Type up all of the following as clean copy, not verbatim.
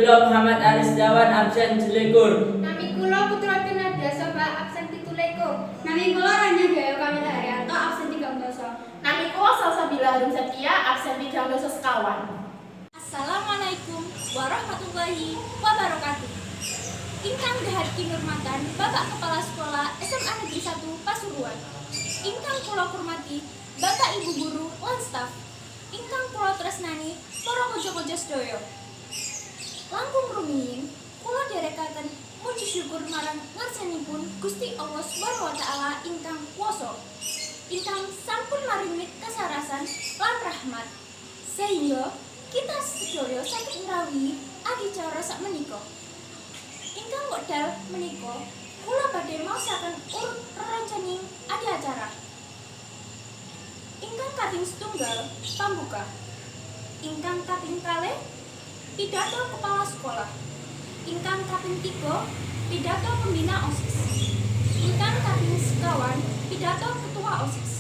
kula Muhammad Aris Dawan absen 21. Nami kula Putra Nadia Soba absen 17. Nami kula Ranja Jaya Kamila Haryanto absen 13. Nami kula Salsabila Harum Setia absen 13 sekawan. Assalamualaikum warahmatullahi wabarakatuh. Ingkang Dahar Kinurmatan Bapak Kepala Sekolah SMA Negeri 1 Pasuruan. Ingkang kula hormati Bapak Ibu Guru lan staf. Ingkang kula tresnani para kanca-kanca sedaya. Langkung rumiyin kula derekaken muji syukur marang ngarsanipun Gusti Allah Subhanahu wa taala ingkang kuwasa. Ingkang sampun maringi kasarasan lan rahmat sehingga kita sedaya saged ngrawuhi adicara sakmenika. Ingkang wekdal menika kula badhe maosaken urut rerencaning adiacara. Ingkang kaping setunggal pambuka. Ingkang kaping kalih pidato kepala sekolah. Ingkang kaping 3 pidato pembina OSIS. Ingkang kaping sekawan pidato ketua OSIS.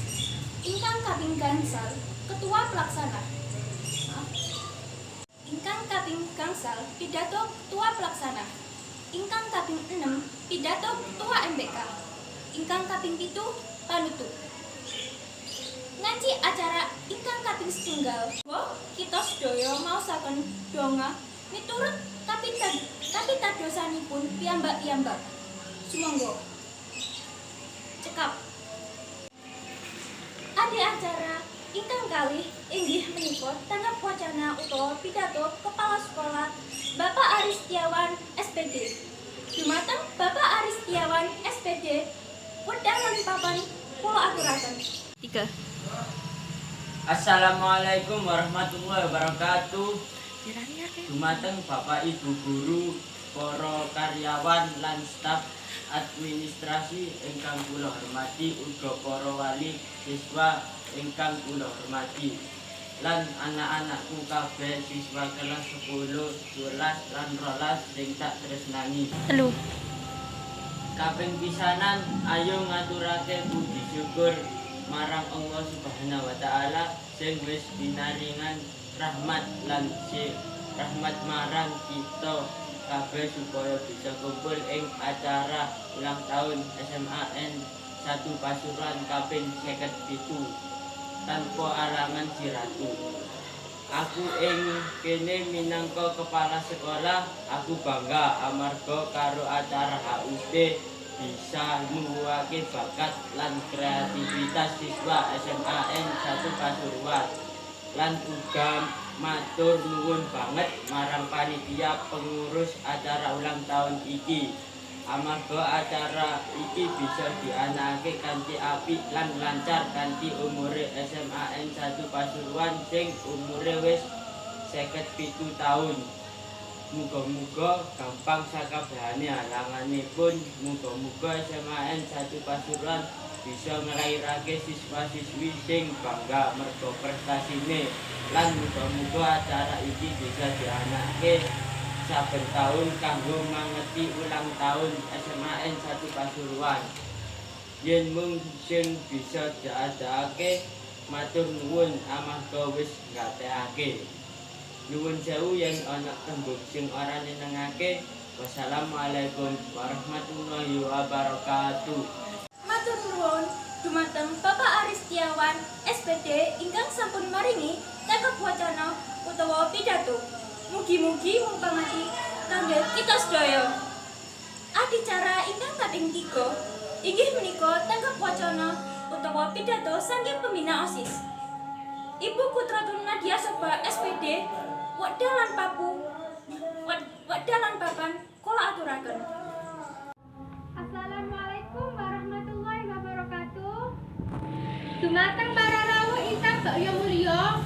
Ingkang kaping gangsal ketua pelaksana. Ingkang kaping gangsal pidato ketua pelaksana. Ingkang kaping 6 pidato ketua MBK. Ingkang kaping 7 panutup. Ngaji acara ingkang kaping setunggal kita sedaya maosaken donga miturut kapitadosanipun piyambak-piyambak. Sumangga. Cekap. Adi acara ingkang kalih inggih menika tanggap wacana utawa pidato Kepala Sekolah Bapak Aris Setiawan SPD. Dumateng Bapak Aris Setiawan SPD wedang lan papan kula aturaken. 3. Assalamualaikum warahmatullahi wabarakatuh. Dumateng Bapak Ibu Guru, para karyawan lan staf administrasi ingkang kula hormati, uga para wali siswa ingkang kula hormati, lan anak-anakku kabeh siswa kelas 10, 11 lan 12 sing tak tresnani. Kaping pisanan ayo ngaturake puji syukur marang Allah Subhanahu wa taala sing wis pinaringan rahmat lan rahmat marang kita kabeh supaya bisa kumpul ing acara ulang tahun SMAN 1 Pasuruan kaping 57 tanpa alangan siratu. Aku ing kene minangka kepala sekolah, aku bangga amarga karo acara HUT bisa nuwuhake bakat lan kreativitas siswa SMAN 1 Pasuruan. Lan uga matur nuwun banget marang panitia pengurus acara ulang tahun iki. Amarga acara iki bisa dianakake kanthi apik lan lancar kanthi umure SMAN 1 Pasuruan sing umure wis 57 tahun. Muga-muga gampang sakabehane halanganipun. Muga-muga SMAN 1 Pasuruan bisa nglairake siswa-siswi sing bangga merga prestasine. Lan muga-muga acara iki bisa dianakake saben tahun kanggo mangeti ulang tahun SMAN 1 Pasuruan. Yen mung sing bisa diadakake matur nuwun amarga wis nggatekake. Nuwun sewu yen ana tembung sing ora nyenengake. Wassalamualaikum warahmatullahi wabarakatuh. Matur nuwun dumateng Bapak Aris Setiawan SPD ingkang sampun maringi tanggap wacana utawa pidato. Mugi-mugi mumpamati kangge kita sedaya. Adicara ingkang kaping 3 inggih menika tanggap wacana utawa pidato saking pembina OSIS. Ibu Putratun Nadia Soba SPD wekdal lan papan kula aturaken. Assalamualaikum warahmatullahi wabarakatuh. Dumateng para rawuh ingkang baya mulya,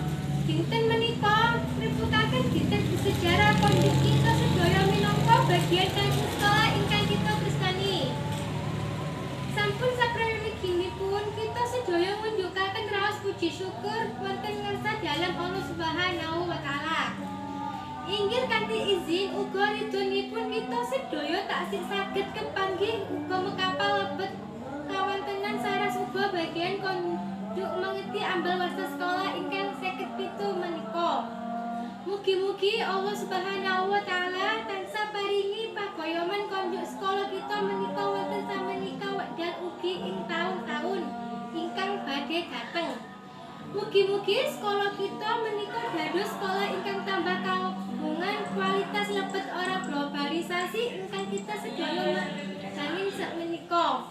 dinten menika ngriputaken dinten sejarah pondhik kita sedaya minangka bagian saking sekolah ingkang kita tresnani. Sampun sapremipun kita sedaya ngunjukaken raos puji syukur wonten ngarsa dalem Allah Subhanahu wa taala. Inggih kanthi izin uga ridhonipun kita sedaya taksih saged kepanggih uga mekapal lebet kawontenan saras uga bagian konjuk mengeti ambal wasta sekolah ingkang 57 menika. Mugi-mugi Allah Subhanahu wa taala Kayoman konjuk sekolah kita menika wonten samenika wekdal ugi ing taun-taun ingkang badhe dateng. Mugi-mugi sekolah kita menika dados sekolah ingkang tambah kagungan kualitas lebet ora globalisasi ingkang kita sedaya jangin sakmenika.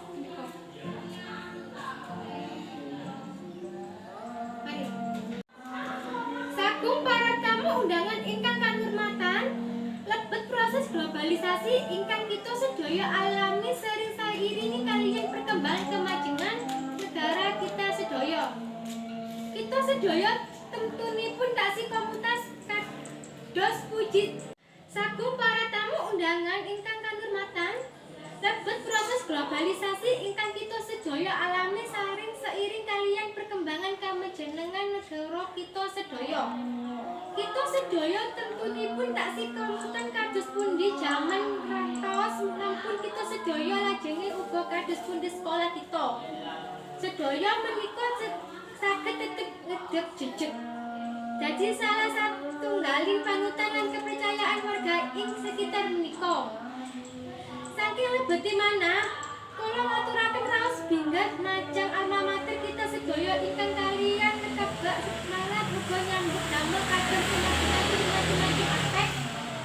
Sagung para tamu undangan ingkang kanurmatan, lebet proses globalisasi ingkang kita sedaya alami sering sairingi kaliyan perkembangan kemajuan negara kita sedaya. Kita sedaya temtunipun taksih komunitas kados puji. Sagung para tamu undangan ingkang kanurmatan, lebet proses globalisasi ingkang kita sedaya alami saring seiring kaliyan perkembangan kamajenengan negara kita sedaya. Kita sedaya tentunipun taksih komunitas kados pundi jaman rantos sampun kita sedaya lajenge uga kados pundi sekolah kita. Sedaya menika saged tetep ngedeg jejeg. Dadi salah satunggaling panutan lan kepercayaan warga ing sekitar menika. Saking lebeti manah, kula ngaturaken raos binggat majang alma mater kita sedaya ingkang kaliyan nekebak semangat muga nyambut damel kagem macam-macam aspek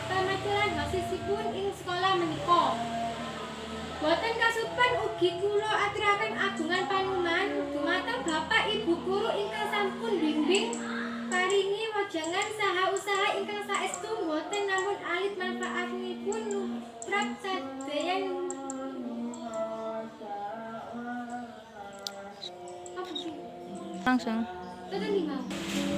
kemajuan basisipun ing sekolah menika. Boten kasupen ugi kula aturaken agungan panuman dumateng Bapak Ibu guru ingkang sampun bimbing paringi wajangan saha usaha ingkang saestu boten namun alit manfaatipun nutrap sadeyan. Langsung. Boten ninggal.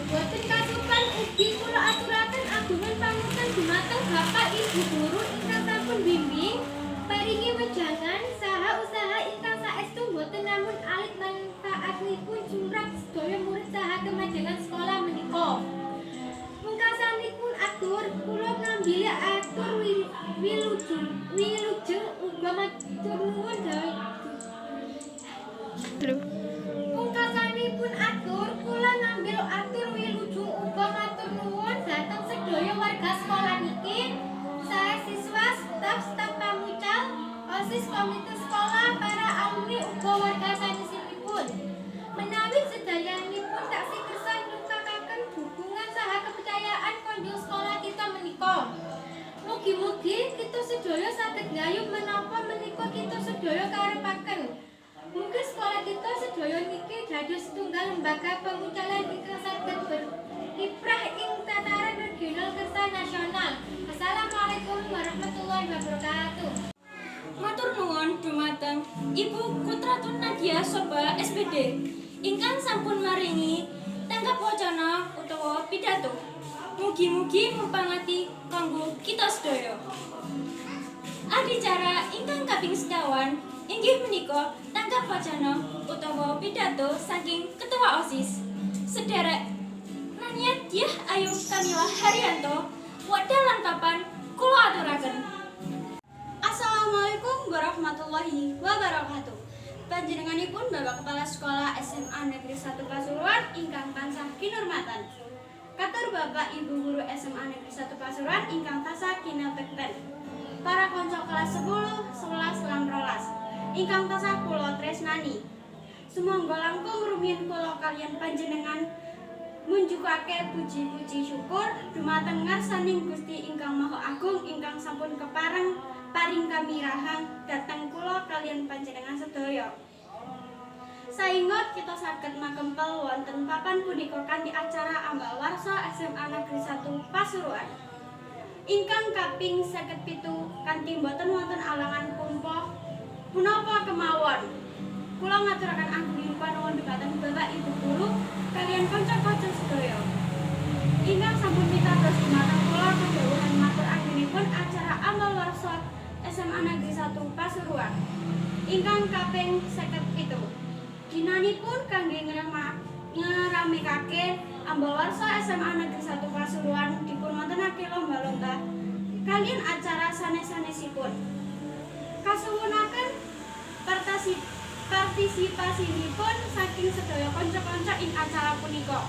Boten kasupen ugi kula aturaken agungan panutan dumateng Bapak Ibu guru ingkang sampun bimbing paringi wejangan saha usaha ingkang saestu boten namun alit manfaatipun jumrah sedaya murid saha kemajuan sekolah menika. Mungkasanipun atur kula ngambil atur wilujeng uga matur nuwun Pungkasanipun atur kula ngambil atur wilujeng uga matur nuwun dhateng sedaya warga sekolah niki, saha siswa, staf pamucal, OSIS komite sekolah, para alumni uga warga sanesipun. Menawi sedayanipun taksih kersa nyukakaken dukungan saha kepercayaan konjung sekolah kita menika. Mugi-mugi kita sedaya saged nggayuh menapa menika kita sedaya karepaken. Mugi sekolah kita sedaya niki dados setunggal lembaga pemucalan ingkang saged berkiprah ing tataran regional kersa nasional. Assalamualaikum warahmatullahi wabarakatuh. Matur nuwun dumateng Ibu Kutratun Nadia Soba SPD ingkang sampun maringi tanggap wacana utawa pidato. Mugi-mugi mupangati kanggo kita sedaya. Adicara ingkang kaping sekawan inggih menika tanggap wacana utawa pidato saking Ketua OSIS Sederek Naniat Diah Ayu Kamila Haryanto. Wekdal lan papan kula aturaken. Assalamualaikum warahmatullahi wabarakatuh. Panjenenganipun Bapak Kepala Sekolah SMA Negeri 1 Pasuruan ingkang tansah kinurmatan. Katur Bapak Ibu Guru SMA Negeri 1 Pasuruan ingkang tansah kinateken. Para konco kelas 10, 11 lan 12 ingkang tansah kula tresnani. Sumangga langkung rumiyin kula kaliyan panjenengan munjukake puji-puji syukur dumateng ngarsaning Gusti ingkang Maha Agung ingkang sampun kepareng paring kamirahan dhateng kula kaliyan panjenengan sedaya. Saingot kita saged makempel wonten papan punika kanthi acara ambal warsa SMA Negeri 1 Pasuruan. Ingkang kaping 57 kanthi boten wonten alangan kumpa punapa kemawon. Kula ngaturaken anggenipun panuwun dumateng Bapak Ibu guru kaliyan kanca-kanca sedaya. Ingkang sampun pitados dumateng kula kedhawuhan matur anggenipun acara ambal warsa SMA Negeri 1 Pasuruan. Ingkang kaping 57. Dinanipun kangge ngramekake ambal warsa SMA Negeri 1 Pasuruan dipun wontenake lomba-lomba kaliyan acara sanes-sanesipun. Kasuwunaken partisipasinipun saking sedaya kanca-kanca ing acara punika.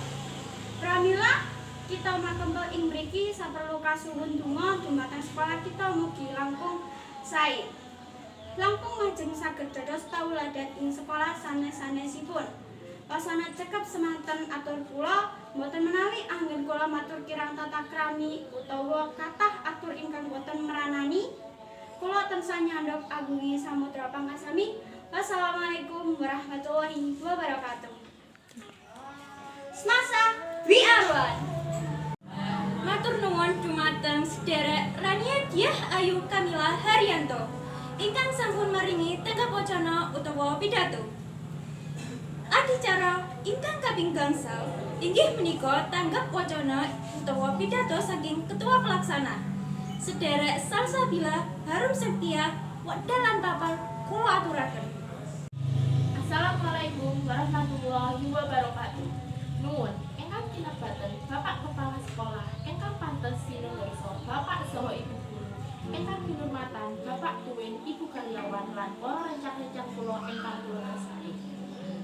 Pramila kita makempel ing mriki saperlu kasuwun donga dumateng sekolah kita mugi langkung sae. Langkung majeng saged dados tauladan ing sekolah sanes-sanesipun. Wasana cekap semanten atur kula boten menawi anggen kula matur kirang tata krami utawa kathah atur ingkang boten meranani. Kula tansah nyandhok agungi samudra pangkasami. Wassalamualaikum warahmatullahi wabarakatuh. Semasa we are one. Matur nuwun dumateng sedherek Rania Diah Ayu Kamila Haryanto ingkang sampun maringi tanggap wacana utawa pidato. Adicara ingkang kaping gangsal inggih menika tanggap wacana utawa pidato saking Ketua Pelaksana sedherek Salsabila Harum Septia wedal lan papal kula aturaken. Assalamualaikum warahmatullahi wabarakatuh. Nuwun ingkang kinabaten Bapak Kepala Sekolah ingkang pantes sinungsa Bapak saha Ibu Guru ingkang kinurmatan Bapak Tuwin Ibu Karyawan lan para rencang-rencang kula ingkang kula ngersani.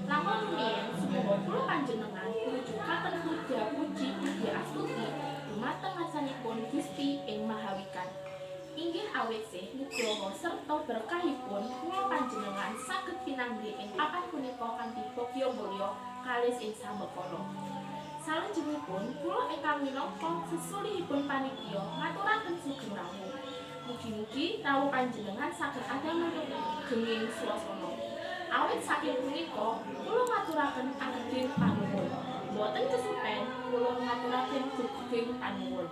Langkung rumiyin sumangga kula panjenengan mujudaken puja puji puji astuti dumateng ngarsanipun Gusti ing Mahawikan. Inggih awit sih nugroho serta berkahipun kula panjenengan saged pinanggih ing papan punika kanthi bogya mulya kalis ing sambekala. Salajengipun kula ingkang minangka sesulihipun panitia ngaturaken sugeng rawuh. Mugi-mugi rawuh panjenengan saged adamel genging swasana. Awit saking punika kula ngaturaken ageng panuwun. Boten kesupen kula ngaturaken guging panuwun.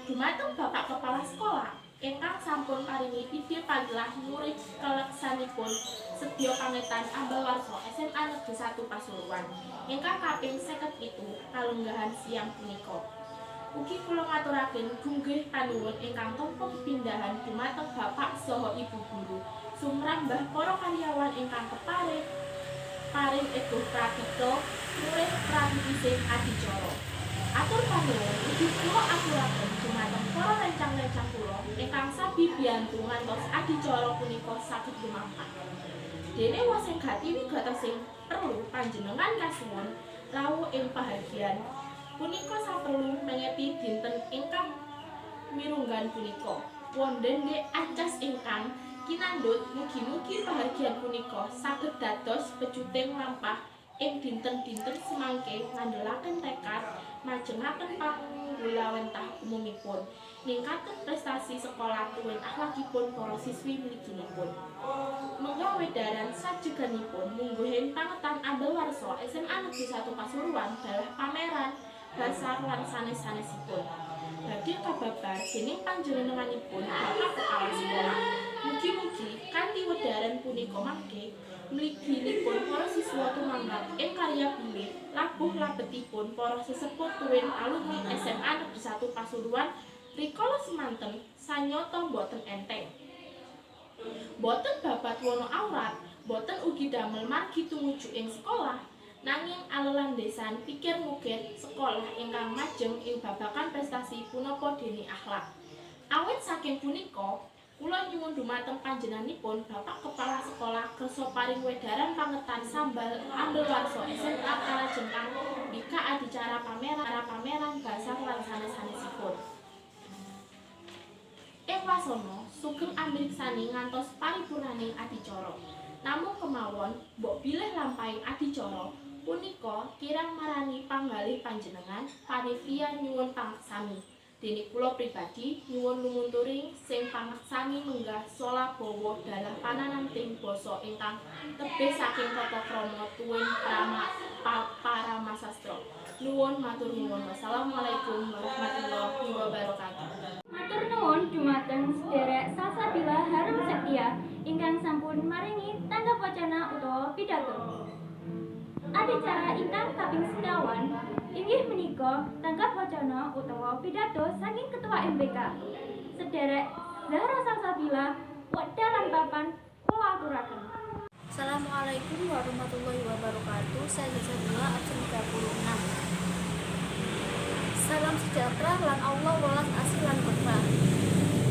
Dumateng Bapak Kepala Sekolah ingkang sampun paringi ide pagelah murid keleksanipun sedya pangetan ambawarsa SMA Negeri 1 Pasuruan ingkang kaping 57 kalenggahan siang punika. Ugi kula ngaturaken gunggih panuwun ingkang tampa pindahan dumateng Bapak saha Ibu Guru sumrambah para karyawan ingkang keparing paring eguh pratita murid pratising adicara. Atur panuwun ugi kula aturaken dumateng para rencang-rencang kula ingkang sabi biyantu ngantos adicara punika saged lumampah. Dene wasing gati wigatosing perlu panjenengan kasuwun rawuh ing pahagyan punika saperlu mengeti dinten ingkang mirunggan punika. Wonten de acas ingkang kinandhut mugi-mugi pahagyan punika saged dados pecuting lampah ing dinten-dinten semangke ngandhelaken tekad majengaken panggulawentah umumipun ningkaten prestasi sekolah tuwin akhlakipun para siswi mliginipun. Mengga wedaran sajeganipun mungguhin pangetan ambawarsa SMA Negeri 1 Pasuruan dalah pameran basar lan sanes-sanesipun. Badhe kababar dening panjenenganipun Bapak Kepala Sekolah. Mugi-mugi kanthi wedaran punika mangke mliginipun para siswa tumanggap ing karya bilih labuh labetipun para sesepuh tuwin alumni SMA Negeri 1 Pasuruan rikala semanten sanyata boten enteng. Boten babat wana awrat, boten ugi damel margi tumuju ing sekolah, nanging alelandesan pikir mukir sekolah ingkang majeng ing babagan prestasi punapa dene akhlak. Awit saking punika kula nyuwun dumateng panjenenganipun Bapak Kepala Sekolah kersa paring wedaran pangetan sambal ambawarsa SMA kalajengkang bika adicara pameran basar lan sanes-sanesipun. Ing wasana sugeng amriksani ngantos paripurnaning adicara. Namung kemawon mbok bilih lampahing adicara punika kirang marani panggalih panjenengan panitia nyuwun pangaksami. Dene kula pribadi nyuwun lumunturing sing pangaksami menggah Solabawa dalah panananting basa ingkang tebih saking tata krama tuwin paramasastra. Nuwun matur nuwun. Wassalamualaikum warahmatullahi wabarakatuh. Matur nuwun dumateng sedherek Salsabila Harum Septia ingkang sampun maringi tanggap wacana utawa pidato. Adicara ingkang kaping sekawan inggih menika tanggap wacana utawa pidato saking Ketua MBK sedherek Zahra Salsabila wedal lan papan kula aturaken. Assalamualaikum warahmatullahi wabarakatuh. Saya Zazabila absen 36. Salam sejahtera lan Allah welas asih lan berkah.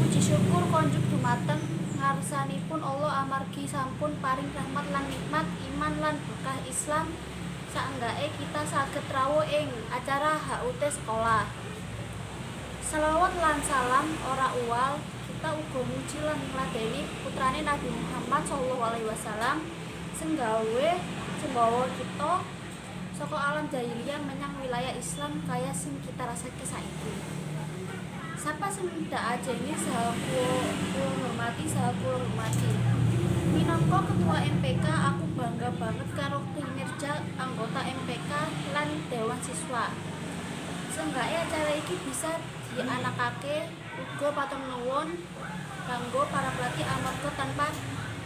Puji syukur konjuk dumateng ngarsanipun Allah amargi sampun paring rahmat lan nikmat iman lan berkah Islam saenggake kita saged rawuh ing acara HUT sekolah. Selawat lan salam ora uwal kita kita uga muji lan ngladeni putrane Nabi Muhammad sallallahu alaihi wasallam sing gawa kita saka alam jahiliyah menyang wilayah Islam kaya sing kita rasake saiki. Sapa sing ndak ajeni sahaku hormati. Minangka ketua MPK, aku bangga banget karo kinerja anggota MPK lan Dewan Siswa. Seenggaknya acara iki bisa dianakake uga patung nuwun kanggo para pelatih amarga tanpa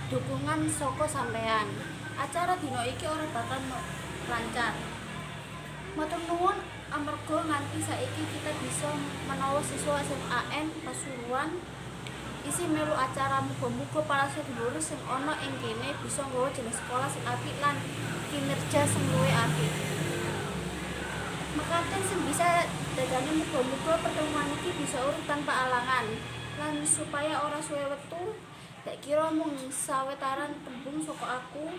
dukungan saka sampean. Acara dina iki ora bakal lancar. Matur nuwun amarga nganti saiki kita bisa menawa siswa SMAN Pasuruan isi melu acara muga-muga para sedulur sing ana ing kene bisa nggawa jeneng sekolah sing apik lan kinerja sing luwih apik. Mekaten sing bisa dadane muga-muga pertemuan iki bisa urip tanpa alangan lan supaya ora suwe wektu tak kira mung sawetaran tembung saka aku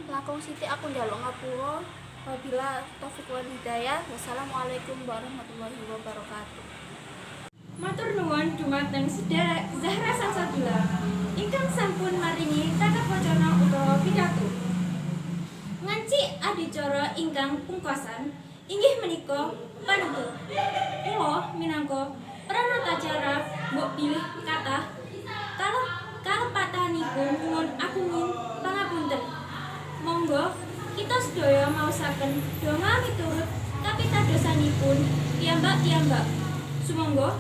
lakong sithik aku njaluk ngapura. Wabila taufik wal hidayah. Wassalamualaikum warahmatullahi wabarakatuh. Matur nuwun dumateng sedherek Zahra Salsabila ingkang sampun maringi tata wacana utawa pidato. Nganci adicara ingkang pungkasan inggih menika panutup. Kula minangka pranatacara mbok pilih kathah kalepatanipun nuwun agunging pangapunten. Monggo kita sedaya maosaken donga miturut kapitadosanipun piyambak-piyambak. Sumangga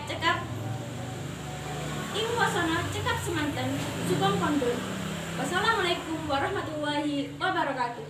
cekap ing wasana cekap semanten sugeng kondul. Wassalamualaikum warahmatullahi wabarakatuh.